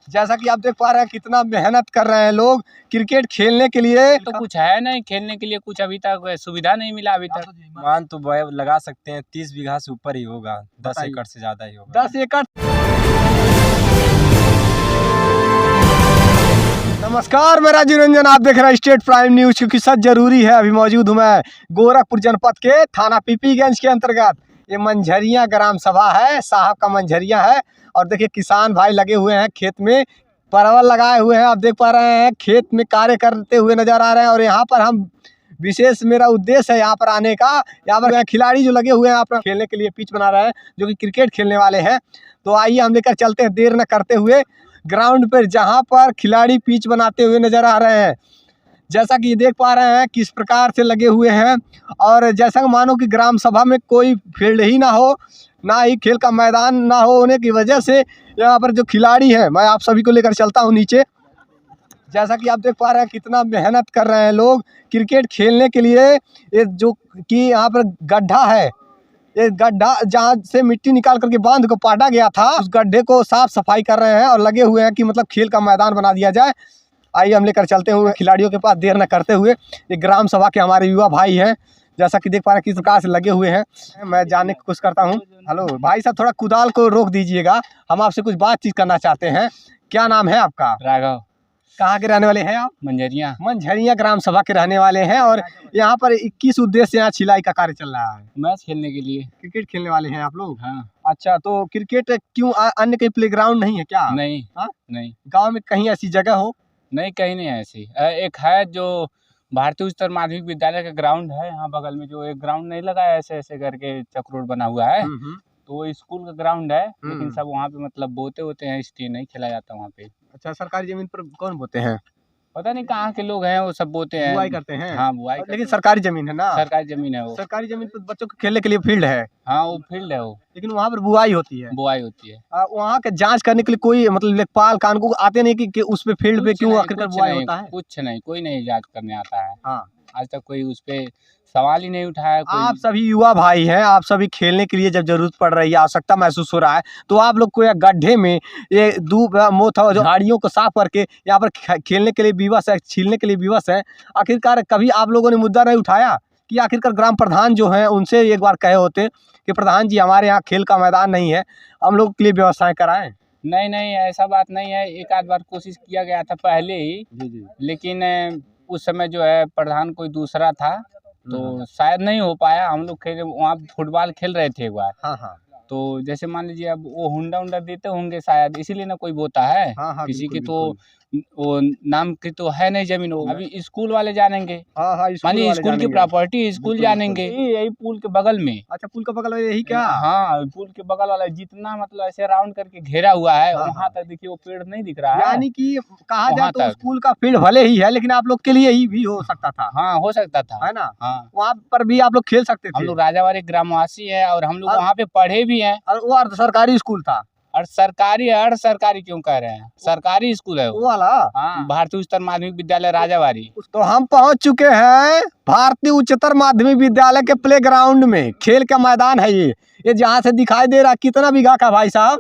जैसा कि आप देख पा रहे हैं कितना मेहनत कर रहे हैं लोग क्रिकेट खेलने के लिए। तो कुछ है नहीं खेलने के लिए, कुछ अभी तक सुविधा नहीं मिला अभी तक। मान तो लगा सकते हैं 30 बीघा से ऊपर ही होगा, 10 बताइए। एकड़ से ज्यादा ही होगा। 10 एकड़। नमस्कार, मैं राजीव रंजन, आप देख रहे हैं स्टेट प्राइम न्यूज। क्योंकि सच जरूरी है। अभी मौजूद हूँ मैं गोरखपुर जनपद के थाना पीपीगंज के अंतर्गत। ये मंझरिया ग्राम सभा है, साहब का मंझरिया है। और देखिए किसान भाई लगे हुए हैं खेत में, परवल लगाए हुए हैं। आप देख पा रहे हैं खेत में कार्य करते हुए नजर आ रहे हैं। और यहाँ पर हम विशेष मेरा उद्देश्य है यहाँ पर आने का। यहाँ पर खिलाड़ी जो लगे हुए हैं आप खेलने के लिए पिच बना रहे हैं, जो कि क्रिकेट खेलने वाले हैं। तो आइए हम लेकर चलते हैं देर न करते हुए ग्राउंड पर, जहाँ पर खिलाड़ी पिच बनाते हुए नजर आ रहे हैं। जैसा कि ये देख पा रहे हैं किस प्रकार से लगे हुए हैं। और जैसा कि मानो कि ग्राम सभा में कोई फील्ड ही ना हो, ना ही खेल का मैदान ना हो, होने की वजह से यहाँ पर जो खिलाड़ी हैं, मैं आप सभी को लेकर चलता हूँ नीचे। जैसा कि आप देख पा रहे हैं कितना मेहनत कर रहे हैं लोग क्रिकेट खेलने के लिए। ये जो कि यहाँ पर गड्ढा है, ये गड्ढा जहाँ से मिट्टी निकाल करके बांध को पाटा गया था, उस गड्ढे को साफ सफाई कर रहे हैं और लगे हुए हैं कि मतलब खेल का मैदान बना दिया जाए। आइए हम लेकर चलते हुए खिलाड़ियों के पास देर न करते हुए। ये ग्राम सभा के हमारे युवा भाई हैं, जैसा कि देख पा रहे हैं किस प्रकार से लगे हुए हैं। मैं जानने की कोशिश करता हूँ। हेलो भाई साहब, थोड़ा कुदाल को रोक दीजिएगा, हम आपसे कुछ बातचीत करना चाहते हैं। क्या नाम है आपका? राघव। कहाँ के रहने वाले हैं आप? मंझरिया। मंझरिया ग्राम सभा के रहने वाले हैं। और यहाँ पर 21 उद्देश्य से यहाँ छिलाई का कार्य चल रहा है। मैच खेलने के लिए। क्रिकेट खेलने वाले हैं आप लोग? हाँ। अच्छा, तो क्रिकेट क्यों अन्य कहीं प्लेग्राउंड नहीं है क्या? नहीं। हाँ? नहीं, गांव में कहीं ऐसी जगह हो? नहीं कहीं नहीं है ऐसी। एक है जो भारतीय उच्चतर माध्यमिक विद्यालय का ग्राउंड है यहाँ बगल में, जो एक ग्राउंड नहीं लगा है ऐसे ऐसे करके चक्रोड बना हुआ है, तो वो स्कूल का ग्राउंड है। लेकिन सब वहाँ पे मतलब बोते होते हैं, इसलिए नहीं खेला जाता वहाँ पे। अच्छा, सरकारी जमीन पर कौन बोते हैं? पता नहीं कहाँ के लोग हैं, वो सब बोते हैं, बुआई करते हैं। हाँ बुआई। लेकिन सरकारी जमीन है ना? सरकारी जमीन है वो। सरकारी जमीन पर बच्चों को खेलने के लिए फील्ड है। हाँ वो फील्ड है वो, लेकिन वहाँ पर बुआई होती है। बुआई होती है। वहाँ के जांच करने के लिए कोई मतलब लेखपाल कानून आते नहीं कि उस पे फील्ड पे क्यों आखिरकार बुआई होता है? कुछ नहीं, कोई नहीं जांच करने आता है। हाँ, आज तक कोई उस पे सवाल ही नहीं उठाया कोई। आप सभी युवा भाई हैं, आप सभी खेलने के लिए जब जरूरत पड़ रही है, आवश्यकता महसूस हो रहा है, तो आप लोग को या गड्ढे में ये दूब मोथा झाड़ियों को साफ करके यहाँ पर खेलने के लिए विवश है, छीलने के लिए विवश है। आखिरकार कभी आप लोगों ने मुद्दा नहीं उठाया कि आखिरकार ग्राम प्रधान जो हैं उनसे एक बार कहे होते कि प्रधान जी हमारे यहाँ खेल का मैदान नहीं है, हम लोग के लिए व्यवस्थाएं कराएं? नहीं नहीं, ऐसा बात नहीं है। एक आध बार कोशिश किया गया था पहले ही, लेकिन उस समय जो है प्रधान कोई दूसरा था, तो शायद नहीं हो पाया। हम लोग खेल वहाँ फुटबॉल खेल रहे थे एक बार। हाँ हाँ। तो जैसे मान लीजिए अब वो हुंडा देते होंगे शायद, इसीलिए ना कोई बोता है। हाँ हाँ, किसी की बिल्कुल, तो वो नाम की तो है नहीं जमीन, वो अभी स्कूल वाले जानेंगे। हाँ हाँ, मानिए स्कूल की प्रॉपर्टी स्कूल जानेंगे। यही पुल के बगल में। अच्छा, पुल का बगल में यही क्या? हाँ, पुल के बगल वाला जितना मतलब ऐसे राउंड करके घेरा हुआ है, हाँ, वहाँ तक देखिए वो पेड़ नहीं दिख रहा है। यानी कि कहा जाए वहाँ तो तक। स्कूल का फील्ड भले ही है, लेकिन आप लोग के लिए ही भी हो सकता था। हाँ हो सकता था, है ना? हाँ। वहाँ पर भी आप लोग खेल सकते हम थे। लोग राजावाड़ी ग्रामवासी है और हम लोग और- वहाँ पे पढ़े भी हैं। और वो अर्ध सरकारी स्कूल था। और सरकारी अर्ध सरकारी क्यों कह रहे हैं, सरकारी स्कूल है वो वो। वाला? हाँ, भारतीय उच्चतर माध्यमिक विद्यालय राजावाड़ी। तो हम पहुंच चुके हैं भारतीय उच्चतर माध्यमिक विद्यालय के प्लेग्राउंड में। खेल का मैदान है ये जहाँ से दिखाई दे रहा है। कितना बीघा का भाई साहब?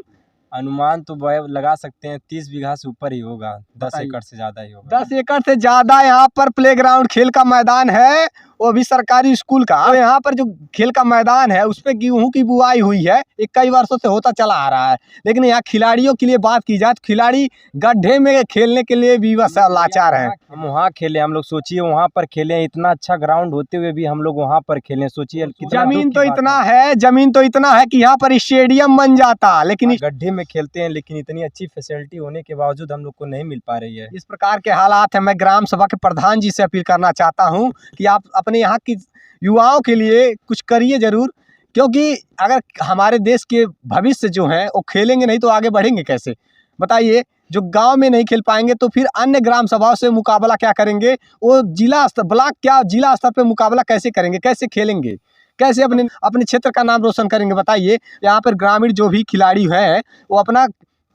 अनुमान तो लगा सकते हैं 30 बीघा से ऊपर ही होगा, 10 एकड़ से ज्यादा ही होगा। 10 एकड़ से ज्यादा यहाँ पर प्लेग्राउंड खेल का मैदान है, वो भी सरकारी स्कूल का। तो यहाँ पर जो खेल का मैदान है उस पे गेहूं की बुआई हुई है, ये कई वर्षों से होता चला आ रहा है। लेकिन यहाँ खिलाड़ियों के लिए बात की जाए तो खिलाड़ी गड्ढे में खेलने के लिए विवश है, लाचार है। हम वहाँ खेले, हम लोग सोचिए वहाँ पर खेले, इतना अच्छा ग्राउंड होते हुए भी हम लोग वहाँ पर खेले। सोचिए जमीन तो इतना है, जमीन तो इतना है कि यहाँ पर स्टेडियम बन जाता, लेकिन गड्ढे में खेलते हैं, लेकिन इतनी अच्छी फैसिलिटी होने के बावजूद हम लोग को नहीं मिल पा रही है। इस प्रकार के हालात है। मैं ग्राम सभा के प्रधान जी से अपील करना चाहता हूँ कि आप अपने यहाँ की युवाओं के लिए कुछ करिए जरूर, क्योंकि अगर हमारे देश के भविष्य जो हैं वो खेलेंगे नहीं तो आगे बढ़ेंगे कैसे? बताइए, जो गांव में नहीं खेल पाएंगे तो फिर अन्य ग्राम सभाओं से मुकाबला क्या करेंगे? वो जिला स्तर, ब्लॉक क्या जिला स्तर पे मुकाबला कैसे करेंगे, कैसे खेलेंगे, कैसे अपने क्षेत्र का नाम रोशन करेंगे? बताइए। यहाँ पर ग्रामीण जो भी खिलाड़ी हैं वो अपना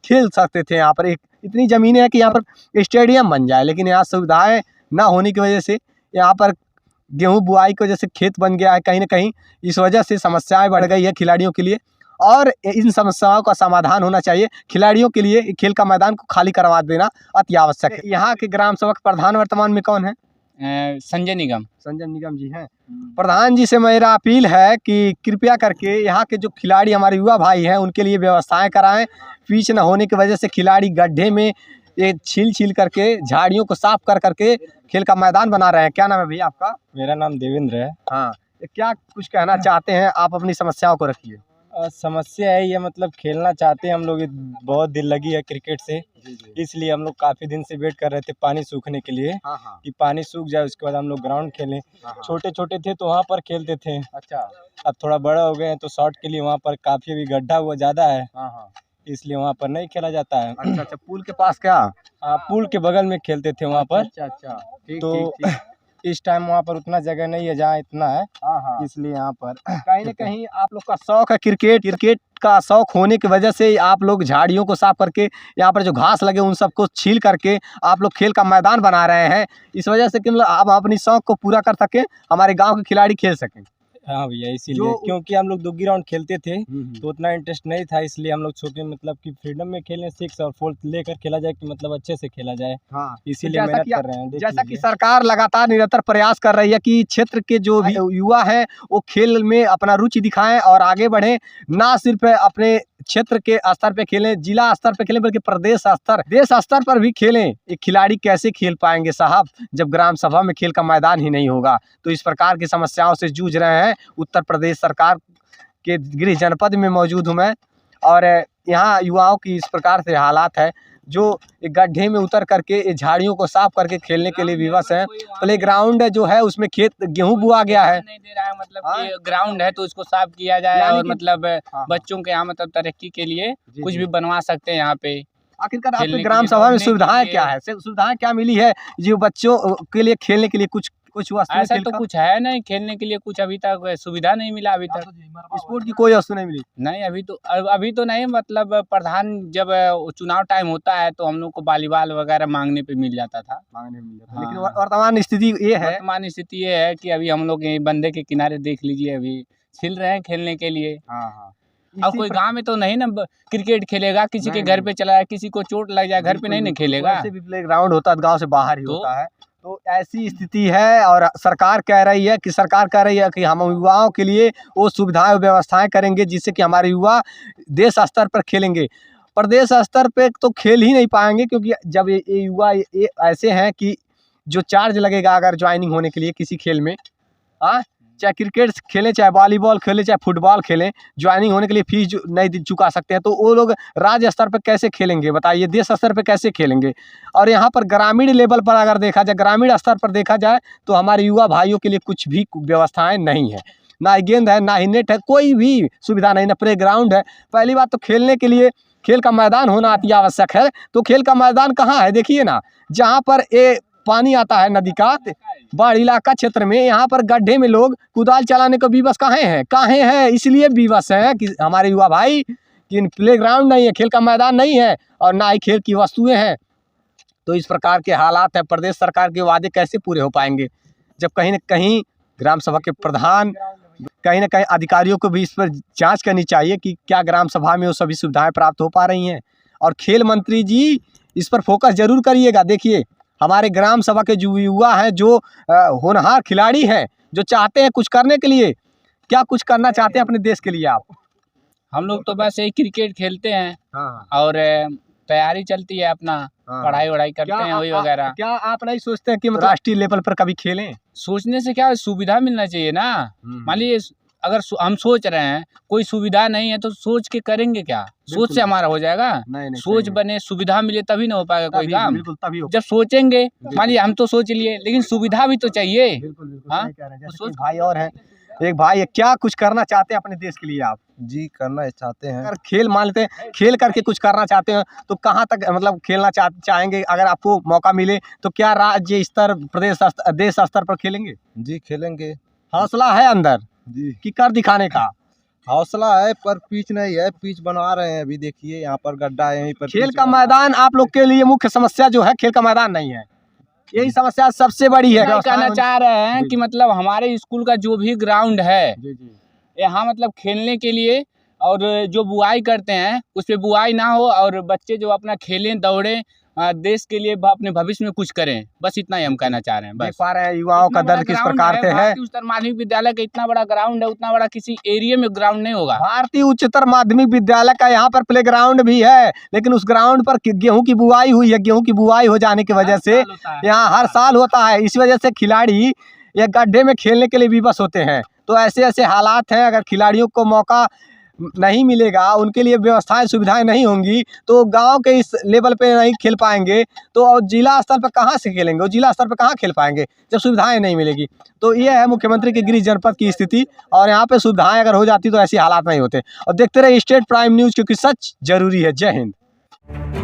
खेल सकते थे। यहाँ पर एक इतनी ज़मीनें हैं कि यहाँ पर स्टेडियम बन जाए, लेकिन यहाँ सुविधाएं ना होने की वजह से यहाँ पर गेहूं बुआई की वजह से खेत बन गया है कहीं ना कहीं। इस वजह से समस्याएं बढ़ गई है खिलाड़ियों के लिए। और इन समस्याओं का समाधान होना चाहिए। खिलाड़ियों के लिए खेल का मैदान को खाली करवा देना अति आवश्यक है। यहाँ के ग्राम सभा के प्रधान वर्तमान में कौन है? संजय निगम। संजय निगम जी हैं। प्रधान जी से मेरा अपील है कि कृपया करके यहाँ के जो खिलाड़ी हमारे युवा भाई हैं उनके लिए व्यवस्थाएं कराएं। पिच न होने की वजह से खिलाड़ी गड्ढे में ये छील करके झाड़ियों को साफ करके खेल का मैदान बना रहे हैं। क्या नाम है भैया आपका? मेरा नाम देवेंद्र है। हाँ, क्या कुछ कहना चाहते हैं आप? अपनी समस्याओं को रखिए। समस्या है ये, मतलब खेलना चाहते हैं हम लोग, बहुत दिल लगी है क्रिकेट से, इसलिए हम लोग काफ़ी दिन से वेट कर रहे थे पानी सूखने के लिए। हाँ। कि पानी सूख जाए उसके बाद हम लोग ग्राउंड खेलें। छोटे छोटे थे तो वहाँ पर खेलते थे। अच्छा। अब थोड़ा बड़ा हो गए हैं तो शॉट के लिए वहाँ पर काफ़ी अभी गड्ढा हुआ ज़्यादा है, हाँ। इसलिए वहाँ पर नहीं खेला जाता है। अच्छा, पुल के पास क्या? पुल के बगल में खेलते थे वहाँ पर। अच्छा। तो इस टाइम वहाँ पर उतना जगह नहीं है जहाँ इतना है, हाँ। इसलिए यहाँ पर कहीं न कहीं आप लोग का शौक है क्रिकेट का शौक होने की वजह से आप लोग झाड़ियों को साफ करके यहाँ पर जो घास लगे उन सबको छील करके आप लोग खेल का मैदान बना रहे हैं। इस वजह से कि मतलब आप अपनी शौक को पूरा कर सकें, हमारे गांव के खिलाड़ी खेल सकें। हाँ भैया, इसीलिए क्योंकि हम लोग 2 ग्राउंड खेलते थे तो उतना इंटरेस्ट नहीं था, इसलिए हम लोग छोटे मतलब कि फ्रीडम में खेलें, 6 और 4 लेकर खेला जाए कि मतलब अच्छे से खेला जाए। हाँ, इसीलिए मेहनत कर रहे हैं। जैसा कि सरकार लगातार निरंतर प्रयास कर रही है कि क्षेत्र के जो भी युवा हैं वो खेल में अपना रुचि दिखाएं और आगे बढ़ें, ना सिर्फ अपने क्षेत्र के स्तर पे खेलें, जिला स्तर पे खेलें, बल्कि प्रदेश स्तर, देश स्तर पर भी खेलें। एक खिलाड़ी कैसे खेल पाएंगे साहब जब ग्राम सभा में खेल का मैदान ही नहीं होगा? तो इस प्रकार की समस्याओं से जूझ रहे हैं। उत्तर प्रदेश सरकार के गृह जनपद में मौजूद हूँ मैं, और यहाँ युवाओं की इस प्रकार से हालात है जो एक गड्ढे में उतर करके झाड़ियों को साफ करके खेलने के लिए विवश है। प्ले ग्राउंड जो है उसमें खेत गेहूं बोआ गया है, नहीं दे रहा है, मतलब कि ग्राउंड है तो उसको साफ किया जाए और मतलब बच्चों के यहाँ मतलब तरक्की के लिए कुछ भी बनवा सकते हैं यहाँ पे। आखिरकार आपके ग्राम सभा में सुविधाएं क्या है? सुविधाएं क्या मिली है जो बच्चों के लिए खेलने के लिए? कुछ ऐसा तो कुछ है नहीं, खेलने के लिए कुछ अभी तक सुविधा नहीं मिला। अभी तक स्पोर्ट की कोई वस्तु नहीं मिली? नहीं, अभी तो नहीं। मतलब प्रधान जब चुनाव टाइम होता है तो हम लोग को वॉलीबॉल वगैरह मांगने पे मिल जाता था। लेकिन वर्तमान स्थिति ये है, वर्तमान स्थिति ये है कि अभी हम लोग बंदे के किनारे देख लीजिए, अभी छिल रहे हैं खेलने के लिए। अब कोई गांव में तो नहीं ना क्रिकेट खेलेगा, किसी के घर पे चला जाए, किसी को चोट लग जाए, घर पे नहीं ना खेलेगा। वैसे भी प्ले ग्राउंड होता है गांव से बाहर ही होता है। तो ऐसी स्थिति है और सरकार कह रही है कि हम युवाओं के लिए वो सुविधाएं व्यवस्थाएं करेंगे जिससे कि हमारे युवा देश स्तर पर खेलेंगे। प्रदेश स्तर पे तो खेल ही नहीं पाएंगे, क्योंकि जब ये युवा ऐसे हैं कि जो चार्ज लगेगा अगर ज्वाइनिंग होने के लिए किसी खेल में, चाहे क्रिकेट खेलें, चाहे वॉलीबॉल खेलें, चाहे फुटबॉल खेलें, ज्वाइनिंग होने के लिए फीस नहीं चुका सकते हैं, तो वो लोग राज्य स्तर पर कैसे खेलेंगे बताइए? देश स्तर पर कैसे खेलेंगे? और यहाँ पर ग्रामीण लेवल पर अगर देखा जाए, ग्रामीण स्तर पर देखा जाए तो हमारे युवा भाइयों के लिए कुछ भी व्यवस्थाएं नहीं है। ना ही गेंद है, ना ही नेट है, कोई भी सुविधा नहीं, ना प्ले ग्राउंड है। पहली बात तो खेलने के लिए खेल का मैदान होना अति आवश्यक है। तो खेल का मैदान कहाँ है? देखिए ना, जहाँ पर पानी आता है नदी का, बाढ़ इलाका क्षेत्र में, यहाँ पर गड्ढे में लोग कुदाल चलाने को विवश कहाँ हैं? इसलिए विवश हैं कि हमारे युवा भाई कि प्ले ग्राउंड नहीं है, खेल का मैदान नहीं है और ना ही खेल की वस्तुएं हैं। तो इस प्रकार के हालात है। प्रदेश सरकार के वादे कैसे पूरे हो पाएंगे जब कहीं न कहीं ग्राम सभा के प्रधान, कहीं न कहीं अधिकारियों को भी इस पर जाँच करनी चाहिए कि क्या ग्राम सभा में वो सभी सुविधाएँ प्राप्त हो पा रही हैं। और खेल मंत्री जी इस पर फोकस जरूर करिएगा। देखिए, हमारे ग्राम सभा के जो युवा हैं, जो होनहार खिलाड़ी हैं, जो चाहते हैं कुछ करने के लिए, क्या कुछ करना चाहते हैं अपने देश के लिए आप? हम लोग तो बस यही क्रिकेट खेलते हैं और तैयारी चलती है, अपना पढ़ाई वढ़ाई करते हैं वही वगैरह। क्या आप नहीं सोचते हैं कि राष्ट्रीय लेवल पर कभी खेलें? सोचने से क्या, सुविधा मिलना चाहिए ना। मान लीजिए अगर हम सोच रहे हैं, कोई सुविधा नहीं है तो सोच के करेंगे क्या? सोच से हमारा हो जाएगा? नहीं, सोच बने, सुविधा मिले तभी ना हो पाएगा कोई काम। जब सोचेंगे, मान लीजिए हम तो सोच लिए, लेकिन सुविधा भी तो चाहिए। भाई और है एक भाई, क्या कुछ करना चाहते हैं अपने देश के लिए आप? जी, करना चाहते हैं। अगर खेल मान लेते हैं, खेल करके कुछ करना चाहते हैं तो कहाँ तक मतलब खेलना चाहेंगे? अगर आपको मौका मिले तो क्या राज्य स्तर, प्रदेश स्तर, देश स्तर पर खेलेंगे? जी, खेलेंगे। हौसला है अंदर जी कि कर दिखाने का? हौसला है पर पिच नहीं है, पिच बनवा रहे हैं अभी। देखिए यहाँ पर गड्ढा है, यहीं पर खेल का मैदान आप लोग के लिए मुख्य समस्या जो है खेल का मैदान नहीं है, यही समस्या सबसे बड़ी है। कहना चाह रहे हैं कि मतलब हमारे स्कूल का जो भी ग्राउंड है यहाँ मतलब खेलने के लिए और जो बुआई करते हैं उस पे बुआई ना हो और बच्चे जो अपना खेलें दौड़ें, देश के लिए अपने भविष्य में कुछ करें, बस इतना ही हम कहना चाह रहे हैं। देख बस पा रहे हैं युवाओं का इतना दर्द बड़ा किस ग्राउंड प्रकार से है। भारतीय उच्चतर माध्यमिक विद्यालय का इतना बड़ा ग्राउंड है, उतना बड़ा किसी एरिया में ग्राउंड नहीं होगा। भारतीय उच्चतर माध्यमिक विद्यालय का यहाँ पर प्ले ग्राउंड भी है, लेकिन उस ग्राउंड पर गेहूं की बुआई हुई है। गेहूं की बुआई हो जाने की वजह से यहाँ हर साल होता है। इस वजह से खिलाड़ी ये गड्ढे में खेलने के लिए विवश होते हैं। तो ऐसे ऐसे हालात हैं, अगर खिलाड़ियों को मौका नहीं मिलेगा, उनके लिए व्यवस्थाएं सुविधाएं नहीं होंगी, तो गांव के इस लेवल पे नहीं खेल पाएंगे, तो और जिला स्तर पर कहां से खेलेंगे, और जिला स्तर पर कहां खेल पाएंगे जब सुविधाएं नहीं मिलेगी। तो ये है मुख्यमंत्री के गृह जनपद की स्थिति, और यहाँ पे सुविधाएं अगर हो जाती तो ऐसी हालात नहीं होते। और देखते रहे स्टेट प्राइम न्यूज़, क्योंकि सच जरूरी है। जय हिंद।